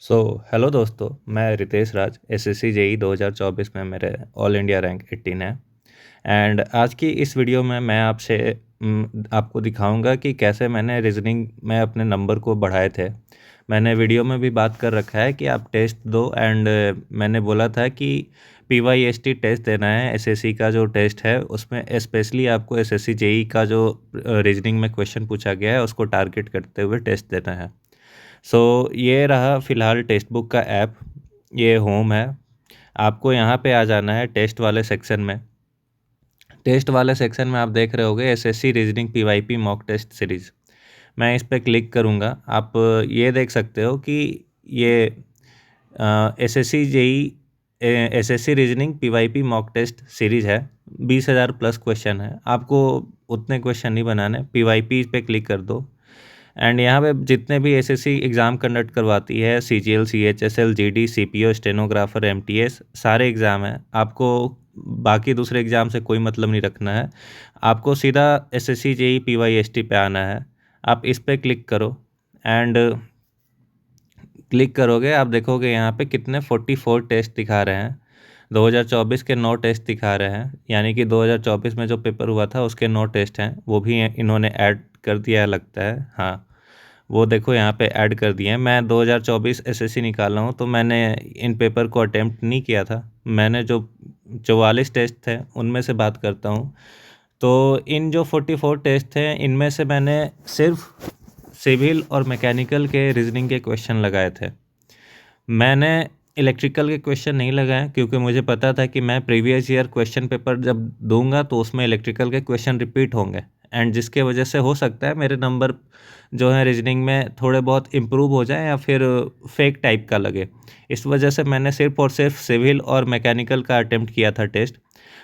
So hello दोस्तों, मैं रितेश राज SSC JE 2024 में मेरे ऑल इंडिया रैंक 18 है। एंड आज की इस वीडियो में मैं आपसे आपको दिखाऊंगा कि कैसे मैंने रीजनिंग में अपने नंबर को बढ़ाए थे। मैंने वीडियो में भी बात कर रखा है कि आप टेस्ट दो एंड मैंने बोला था कि पीवाईएसटी टेस्ट देना है। एसएससी का जो टेस्ट है उसमें स्पेशली आपको एसएससी जेई का जो रीजनिंग में क्वेश्चन पूछा गया है उसको टारगेट करते हुए टेस्ट देना है। ये रहा फ़िलहाल टेक्स्ट बुक का ऐप। ये होम है। आपको यहाँ पे आ जाना है टेस्ट वाले सेक्शन में। टेस्ट वाले सेक्शन में आप देख रहे होगे SSC reasoning PYP mock test series. मैं इस पे क्लिक करूँगा। आप ये देख सकते हो कि ये SSC JE SSC reasoning PYP mock test series है। 20,000 प्लस क्वेश्चन है। आपको उतने क्वेश्चन नहीं बनाने, पीवाईपी पे क्लिक कर दो। एंड यहाँ पे जितने भी एसएससी एग्ज़ाम कंडक्ट करवाती है, CGL, CHSL, GD, CPO, stenographer, MTS, सारे एग्ज़ाम हैं। आपको बाकी दूसरे एग्ज़ाम से कोई मतलब नहीं रखना है। आपको सीधा एसएससी जेई पीवाईएसटी पे आना है। आप इस पे क्लिक करो एंड क्लिक करोगे, आप देखोगे यहाँ पे कितने 44 टेस्ट दिखा रहे हैं। 2024 के 9 टेस्ट दिखा रहे हैं, यानी कि 2024 में जो पेपर हुआ था उसके 9 टेस्ट हैं। वो भी इन्होंने ऐड कर दिया लगता है। हाँ, वो देखो यहाँ पे ऐड कर दिए हैं। मैं 2024 एसएससी निकाला हूँ तो मैंने इन पेपर को अटेम्प्ट नहीं किया था। मैंने जो 44 टेस्ट थे उनमें से बात करता हूँ। तो इन जो 44 टेस्ट थे इनमें से मैंने सिर्फ सिविल और मैकेनिकल के रीजनिंग के क्वेश्चन लगाए थे। मैंने इलेक्ट्रिकल के क्वेश्चन नहीं लगाए क्योंकि मुझे पता था कि मैं प्रीवियस ईयर क्वेश्चन पेपर जब दूंगा तो उसमें इलेक्ट्रिकल के क्वेश्चन रिपीट होंगे एंड जिसके वजह से हो सकता है मेरे नंबर जो है रीजनिंग में थोड़े बहुत इम्प्रूव हो जाए या फिर फेक टाइप का लगे। इस वजह से मैंने सिर्फ और सिर्फ सिविल और मैकेनिकल का अटेम्प्ट किया था टेस्ट।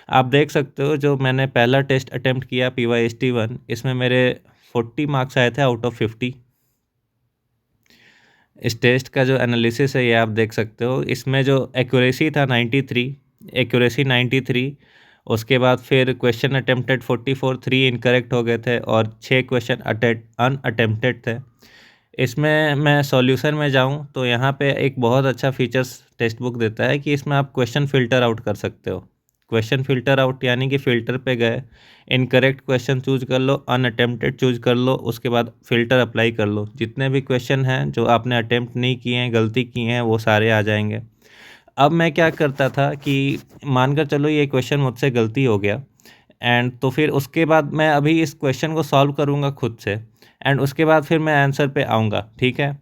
आप देख सकते हो जो मैंने पहला टेस्ट अटेम्प्ट किया PYST-1, इसमें मेरे 40 मार्क्स आए थे आउट ऑफ 50। इस टेस्ट का जो एनालिसिस है ये आप देख सकते हो। इसमें जो एक्यूरेसी था 93, एक्यूरेसी 93। उसके बाद फिर क्वेश्चन अटेम्प्टेड 44, 3 इनकरेक्ट हो गए थे और 6 क्वेश्चन अनअटेम्प्टेड थे। इसमें मैं सॉल्यूशन में जाऊं तो यहाँ पे एक बहुत अच्छा फीचर्स टेक्स्ट बुक देता है कि इसमें आप क्वेश्चन फ़िल्टर आउट कर सकते हो। क्वेश्चन फ़िल्टर आउट यानी कि फ़िल्टर पे गए, इनकरेक्ट क्वेश्चन चूज कर लो, अनअटेम्प्टेड चूज कर लो, उसके बाद फ़िल्टर अप्लाई कर लो। जितने भी क्वेश्चन हैं जो आपने अटेम्प्ट नहीं किए हैं, गलती की हैं, वो सारे आ जाएंगे। अब मैं क्या करता था कि मानकर चलो ये क्वेश्चन मुझसे गलती हो गया एंड तो फिर उसके बाद मैं अभी इस क्वेश्चन को सॉल्व करूँगा खुद से एंड उसके बाद फिर मैं आंसर पे आऊँगा, ठीक है।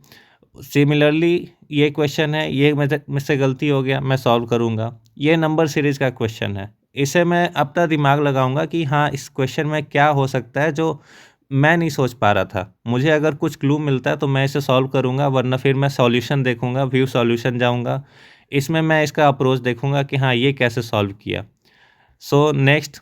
सिमिलरली ये क्वेश्चन है, ये मुझसे गलती हो गया, मैं सॉल्व करूँगा। ये नंबर सीरीज़ का क्वेश्चन है। इसे मैं अपना दिमाग लगाऊंगा कि हाँ, इस क्वेश्चन में क्या हो सकता है जो मैं नहीं सोच पा रहा था। मुझे अगर कुछ क्लू मिलता है तो मैं इसे सॉल्व करूँगा, वरना फिर मैं सॉल्यूशन देखूँगा, व्यू सॉल्यूशन जाऊँगा। इसमें मैं इसका अप्रोच देखूँगा कि हाँ, ये कैसे सॉल्व किया। सो नेक्स्ट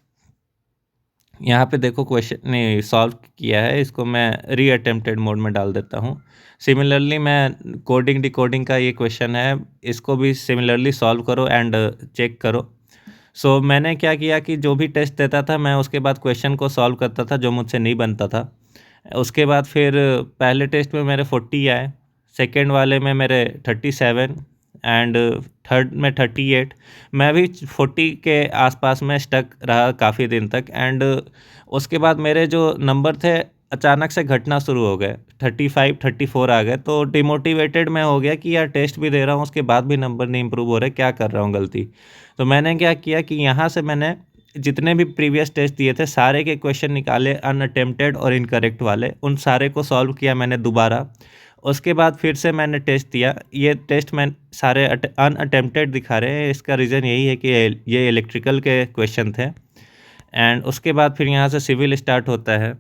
यहाँ पे देखो क्वेश्चन ने सॉल्व किया है, इसको मैं रीअटेम्प्टेड मोड में डाल देता हूँ। सिमिलरली मैं कोडिंग डिकोडिंग का ये क्वेश्चन है, इसको भी सिमिलरली सॉल्व करो एंड चेक करो। मैंने क्या किया कि जो भी टेस्ट देता था मैं उसके बाद क्वेश्चन को सॉल्व करता था जो मुझसे नहीं बनता था। उसके बाद फिर पहले टेस्ट में मेरे 40 आए, सेकेंड वाले में मेरे 37 एंड थर्ड में 38। मैं भी 40 के आसपास में स्टक रहा काफ़ी दिन तक एंड उसके बाद मेरे जो नंबर थे अचानक से घटना शुरू हो गए, 35 34 आ गए। तो डिमोटिवेटेड मैं हो गया कि यार टेस्ट भी दे रहा हूँ उसके बाद भी नंबर नहीं इम्प्रूव हो रहे, क्या कर रहा हूँ गलती। तो मैंने क्या किया कि यहाँ से मैंने जितने भी प्रीवियस टेस्ट दिए थे सारे के क्वेश्चन निकाले, अनअटेम्प्टेड और इनकरेक्ट वाले, उन सारे को सॉल्व किया मैंने दोबारा। उसके बाद फिर से मैंने टेस्ट दिया। ये टेस्ट मैं सारे अनअटेम्प्टेड दिखा रहे हैं, इसका रीज़न यही है कि ये इलेक्ट्रिकल के क्वेश्चन थे। एंड उसके बाद फिर यहाँ से सिविल स्टार्ट होता है।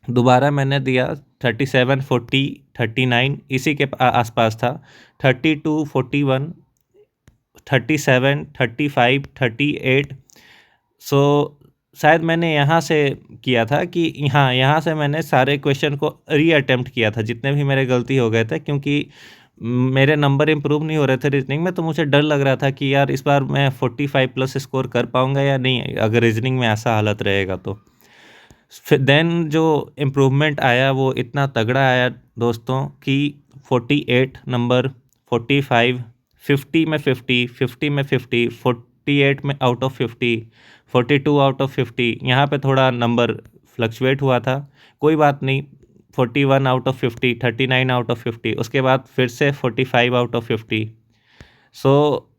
दोबारा मैंने दिया 37, 40, 39 इसी के आसपास था, 32, 41, 37, 35, 38। सो शायद मैंने यहाँ से किया था कि हाँ, यहाँ से मैंने सारे क्वेश्चन को रीअटेम्प्ट किया था जितने भी मेरे गलती हो गए थे, क्योंकि मेरे नंबर इम्प्रूव नहीं हो रहे थे रीजनिंग में। तो मुझे डर लग रहा था कि यार इस बार मैं 45 प्लस स्कोर कर पाऊँगा या नहीं, अगर रीजनिंग में ऐसा हालत रहेगा तो। फिर देन जो इम्प्रूवमेंट आया वो इतना तगड़ा आया दोस्तों कि 48 नंबर 45, 50 में 50, 50 में 50, 48 में आउट ऑफ 50, 42 आउट ऑफ 50। यहाँ पे थोड़ा नंबर फ्लक्चुएट हुआ था, कोई बात नहीं। 41 आउट ऑफ 50, 39 आउट ऑफ 50, उसके बाद फिर से 45 आउट ऑफ 50। सो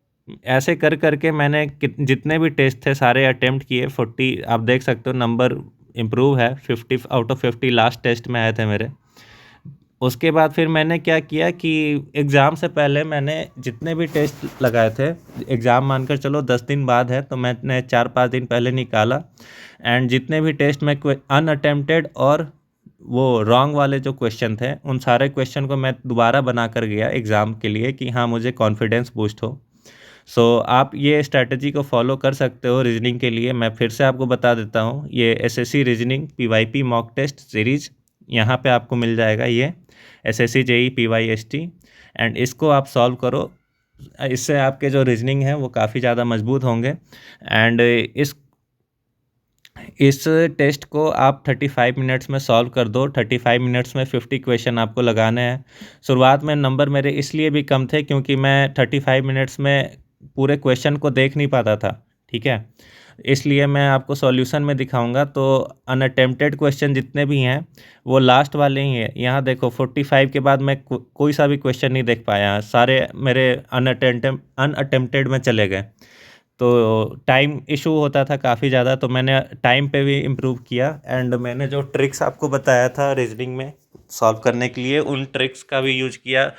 ऐसे कर करके मैंने जितने भी टेस्ट थे सारे अटेम्प्ट किए। 40 आप देख सकते हो नंबर इम्प्रूव है, 50 आउट ऑफ 50 लास्ट टेस्ट में आए थे मेरे। उसके बाद फिर मैंने क्या किया कि एग्ज़ाम से पहले मैंने जितने भी टेस्ट लगाए थे, एग्ज़ाम मानकर चलो 10 दिन बाद है, तो मैंने 4-5 दिन पहले निकाला। एंड जितने भी टेस्ट में अनअटेम्प्टेड और वो रॉन्ग वाले जो क्वेश्चन थे, उन सारे क्वेश्चन को मैं दोबारा बना कर गया एग्ज़ाम के लिए कि हाँ मुझे कॉन्फिडेंस बूस्ट हो। सो आप ये स्ट्रैटेजी को फॉलो कर सकते हो रीजनिंग के लिए। मैं फिर से आपको बता देता हूँ, ये SSC reasoning PYP mock test series, यहाँ पे आपको मिल जाएगा ये एसएससी जेई पीवाईएसटी। एंड इसको आप सॉल्व करो, इससे आपके जो रीजनिंग है वो काफ़ी ज़्यादा मजबूत होंगे। एंड इस टेस्ट को आप 35 मिनट्स में सॉल्व कर दो। 35 मिनट्स में 50 क्वेश्चन आपको लगाने हैं। शुरुआत में नंबर मेरे इसलिए भी कम थे क्योंकि मैं 35 मिनट्स में पूरे क्वेश्चन को देख नहीं पाता था, ठीक है। इसलिए मैं आपको सॉल्यूशन में दिखाऊंगा। तो अनअटेम्प्टेड क्वेश्चन जितने भी हैं वो लास्ट वाले ही हैं। यहाँ देखो 45 के बाद मैं कोई सा भी क्वेश्चन नहीं देख पाया, सारे मेरे अनअटेम्प्टेड में चले गए। तो टाइम इशू होता था काफ़ी ज़्यादा, तो मैंने टाइम पे भी इम्प्रूव किया। एंड मैंने जो ट्रिक्स आपको बताया था रीजनिंग में सॉल्व करने के लिए, उन ट्रिक्स का भी यूज किया।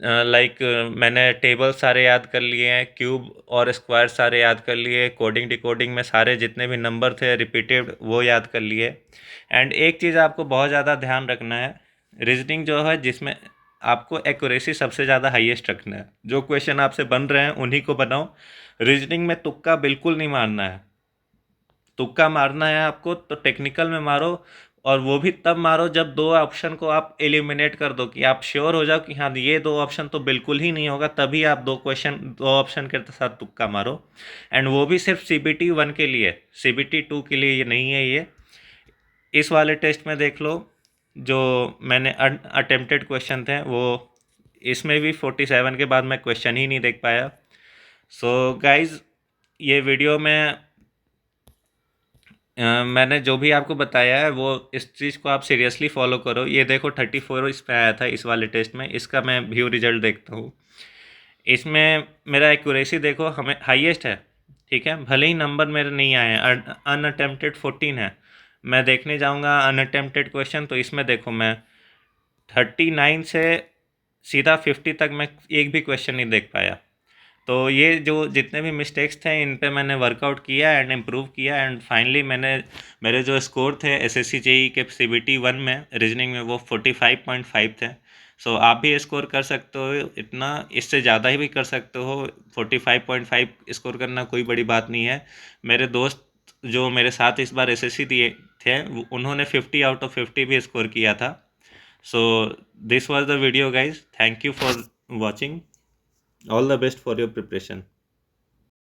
लाइक मैंने टेबल सारे याद कर लिए हैं, क्यूब और स्क्वायर सारे याद कर लिए, कोडिंग डिकोडिंग में सारे जितने भी नंबर थे रिपीटेड वो याद कर लिए। एंड एक चीज़ आपको बहुत ज़्यादा ध्यान रखना है, रीजनिंग जो है जिसमें आपको एक्यूरेसी सबसे ज़्यादा हाईएस्ट रखना है। जो क्वेश्चन आपसे बन रहे हैं उन्हीं को बनाओ। रीजनिंग में तुक्का बिल्कुल नहीं मारना है। तुक्का मारना है आपको तो टेक्निकल में मारो, और वो भी तब मारो जब दो ऑप्शन को आप एलिमिनेट कर दो, कि आप श्योर हो जाओ कि हाँ ये दो ऑप्शन तो बिल्कुल ही नहीं होगा, तभी आप दो ऑप्शन के साथ तुक्का मारो। एंड वो भी सिर्फ CBT 1 के लिए, CBT 2 के लिए ये नहीं है। ये इस वाले टेस्ट में देख लो, जो मैंने अटेम्प्टेड क्वेश्चन थे वो इसमें भी 47 के बाद मैं क्वेश्चन ही नहीं देख पाया। सो गाइज, ये वीडियो में मैंने जो भी आपको बताया है वो इस चीज़ को आप सीरियसली फॉलो करो। ये देखो 34 इस पे आया था इस वाले टेस्ट में, इसका मैं व्यू रिजल्ट देखता हूँ। इसमें मेरा एक्यूरेसी देखो हमें हाईएस्ट है, ठीक है, भले ही नंबर मेरे नहीं आए हैं। अनअटेम्प्टेड 14 है। मैं देखने जाऊँगा अनअटेम्प्टेड क्वेश्चन, तो इसमें देखो मैं 39 से सीधा 50 तक मैं एक भी क्वेश्चन नहीं देख पाया। तो ये जो जितने भी मिस्टेक्स थे इन पे मैंने वर्कआउट किया एंड इम्प्रूव किया। एंड फाइनली मेरे जो स्कोर थे एसएससी जेई के CBT 1 में रीजनिंग में वो 45.5 थे। सो आप भी स्कोर कर सकते हो इतना, इससे ज़्यादा ही भी कर सकते हो। 45.5 स्कोर करना कोई बड़ी बात नहीं है। मेरे दोस्त जो मेरे साथ इस बार एसएससी दिए थे उन्होंने 50 आउट ऑफ 50 भी स्कोर किया था। So this was the video guys, thank you for watching, all the best for your preparation.